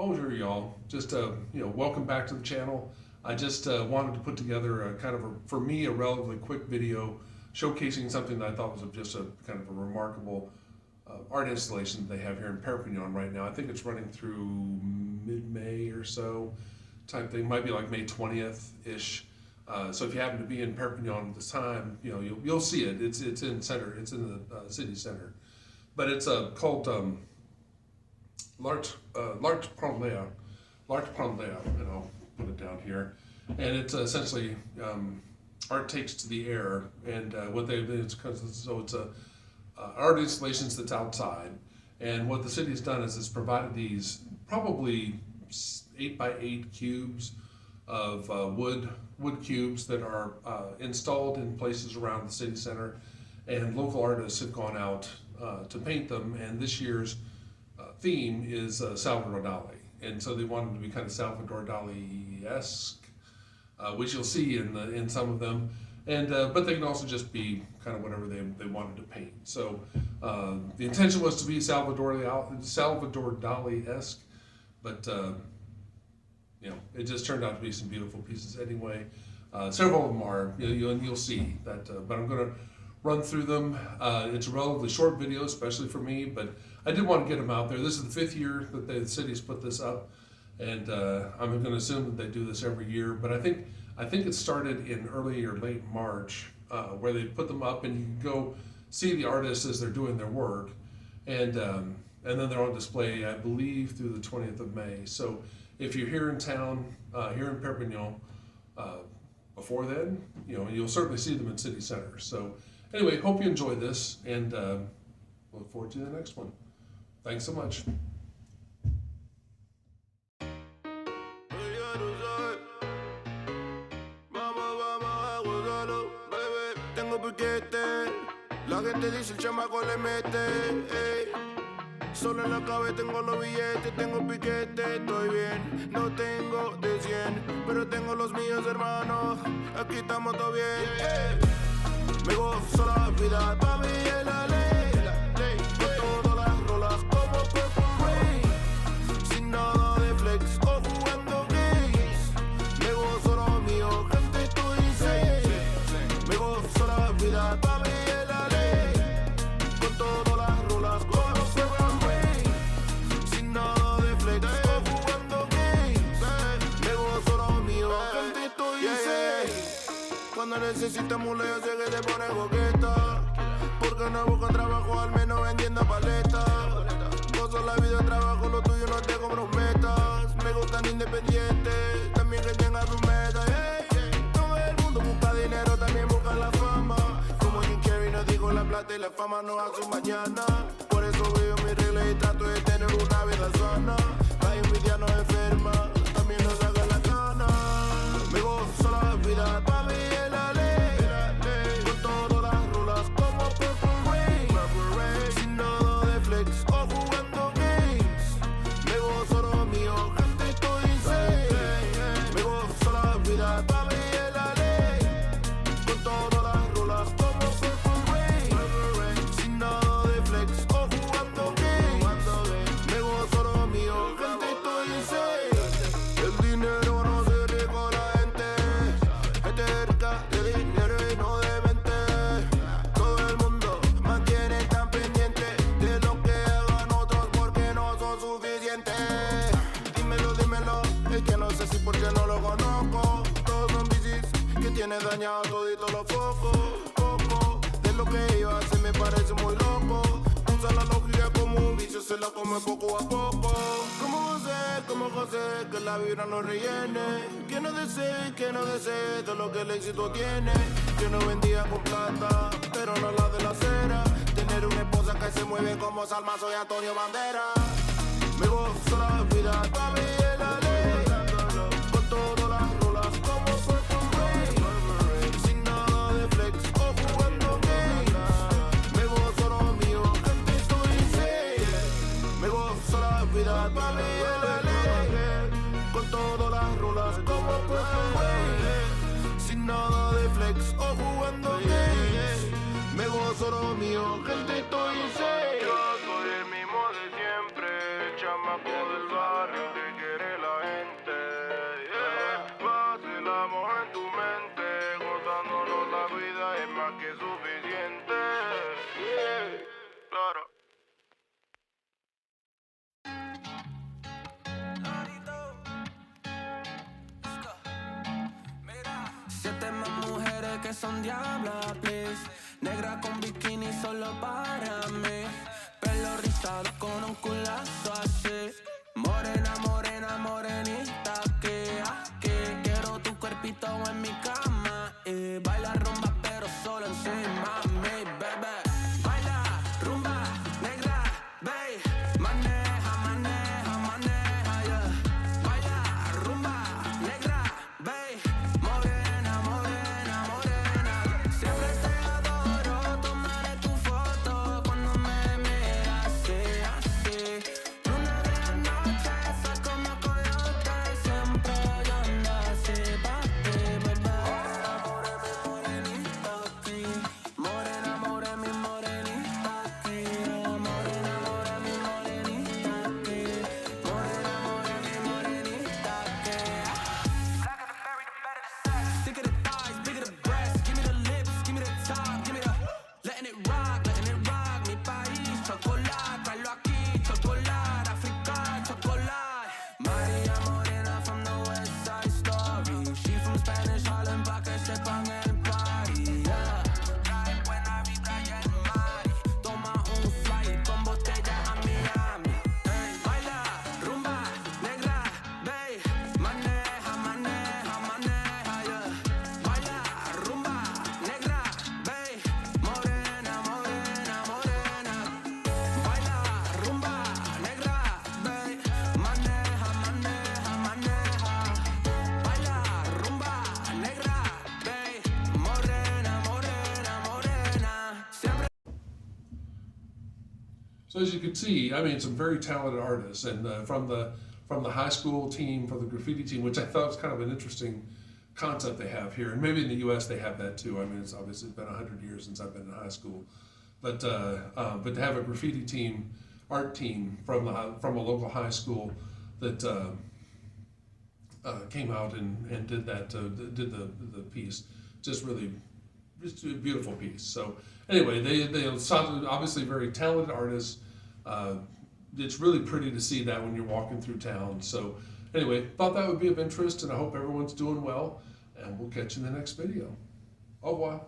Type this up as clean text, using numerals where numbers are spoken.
Bonjour, y'all. Just welcome back to the channel. I just wanted to put together a kind of for me, a relatively quick video showcasing something that I thought was just a kind of a remarkable art installation that they have here in Perpignan right now. I think it's running through mid-May or so type thing. Might be like May 20th-ish. So if you happen to be in Perpignan at this time, you'll see it. It's in center. It's in the city center. But it's called L'Art Prend L'Air. L'Art Prend L'Air, and I'll put it down here. And it's essentially art takes to the air, and what they've been, so it's a art installations that's outside. And what the city has done is it's provided these probably 8x8 cubes of wood cubes that are installed in places around the city center, and local artists have gone out to paint them. And this year's theme is Salvador Dali, and so they wanted to be kind of Salvador Dali-esque, which you'll see in some of them, and but they can also just be kind of whatever they wanted to paint. So the intention was to be Salvador Dali-esque, but it just turned out to be some beautiful pieces anyway. Several of them are, you'll see that, but I'm going to run through them. It's a relatively short video, especially for me, but I did want to get them out there. This is the 5th year that the city's put this up, and I'm going to assume that they do this every year. But I think it started in early or late March, where they put them up, and you can go see the artists as they're doing their work, and then they're on display, I believe, through the 20th of May. So if you're here in town, here in Perpignan, before then, you'll certainly see them in city center. So anyway, hope you enjoy this, and look forward to the next one. Thanks so much. Tengo piquete, la gente dice el chamaco le mete, ey. Solo en la cabeza tengo los billetes, tengo piquete, estoy bien. No tengo de 100, pero tengo los míos, hermano. Aquí estamos todo bien, ey. Me gozo la vida, pa' mí es la ley. Con todas las rolas como Purple Rain. Sin nada de flex o jugando games. Me gozo lo mío, gente, estoy insane. Me gozo la vida, pa' mí es la ley. Con todas las rolas como Purple Rain. Sin nada de flex o jugando games. Me gozo lo mío, gente, estoy insane. Cuando necesitas mula yo sé que te pone coqueta, porque no busco trabajo, al menos vendiendo paletas. Gozo la vida, trabajo, lo tuyo no te comprometas. Me gustan independientes, también que tengan tus metas, Todo el mundo busca dinero, también busca la fama. Como Jim Carrey nos dijo, la plata y la fama no hacen mañana. Por eso veo mi regla y trato de tener una vida sana. La envidia no enferma, también nos saca la gana. Me gozo la vida, pa' mí es la ley. Con todas las rolas como Purple Rain. Sin nada de flex o jugando games. Me gozo lo mío, gente, estoy insane. Me gozo la vida, pa' mí es la ley. Con todas las rolas como Purple Rain. Sin nada de flex o jugando games. Me gozo lo mío, gente, estoy insane. El dinero no se riega la gente. Gente rica de dinero y no de mente. Todo el mundo mantiene tan pendiente de lo que hagan otros porque no son suficientes. Dímelo, es que no sé si porque no lo conozco. Todos son bicis que tienen dañado todito los focos. Poco de lo que ellos hacen me parece muy loco. Usa la lógica como un vicio, se la come poco a poco. Como José, que la vibra no rellene. Que no desee todo lo que el éxito tiene. Que no vendía con plata, pero no la de la acera. Tener una esposa que se mueve como Salma, soy Antonio Bandera. Me gozo la vida, pa' mí es la ley. Con todas las rolas como Purple Rain. Sin nada de flex o jugando games. Me gozo lo mío, gente, estoy insane. Me gozo la vida, pa' mí es la ley. Con todas las rolas como Purple Rain. Sin nada de flex o jugando games. Me gozo lo mío, gente, estoy insane. Yo soy el mismo de siempre, el chamaco del barrio. son diabla, please. Negra con bikini solo para mí. Pelo rizado con un culazo así. Morena, morena, morenita que quiero tu cuerpito en mi cama. Baila rumba pero solo encima de mí, bebé. Baila rumba negra, babe. Maneja, maneja, maneja, yeah. Baila rumba negra, babe. Morena, morena, morena. Siempre te adoro, tomaré tu foto cuando me miras así, así. Luna de la noche, soy como coyote, siempre yo ando así pa' ti, bebé. Morenita aquí, morena, more mi morenita aquí. Morena, more mi morenita aquí. Morena, more mi morenita aquí. Blacker the berry, the better the sex. Thicker the thighs, bigger the breasts. Give me the lips, give me the top, give me the letting it rock, mi país. Chocolate, tráelo aquí, chocolate, África, chocolate. María Morena from the West Side Story. She from Spanish Harlem, pa' que sepan el party, yeah. Trae buena vibra y el mari. Toma un flight con botella a Miami. Ey, baila rumba negra, babe. Maneja, maneja, maneja, yeah. Baila rumba negra, babe. Morena, morena, morena. Baila rumba negra, babe. Maneja, maneja, maneja. Baila rumba negra, babe. Morena, morena, morena. Siempre. So as you can see, I mean, some very talented artists, and from the high school team, from the graffiti team, which I thought was kind of an interesting concept they have here, and maybe in the U.S. they have that too. I mean, it's obviously been 100 years since I've been in high school, but to have a graffiti team, art team from a local high school that came out and did that, did the piece, just a beautiful piece. So anyway, they obviously very talented artists. It's really pretty to see that when you're walking through town. So anyway, thought that would be of interest, and I hope everyone's doing well, and we'll catch you in the next video. Au revoir.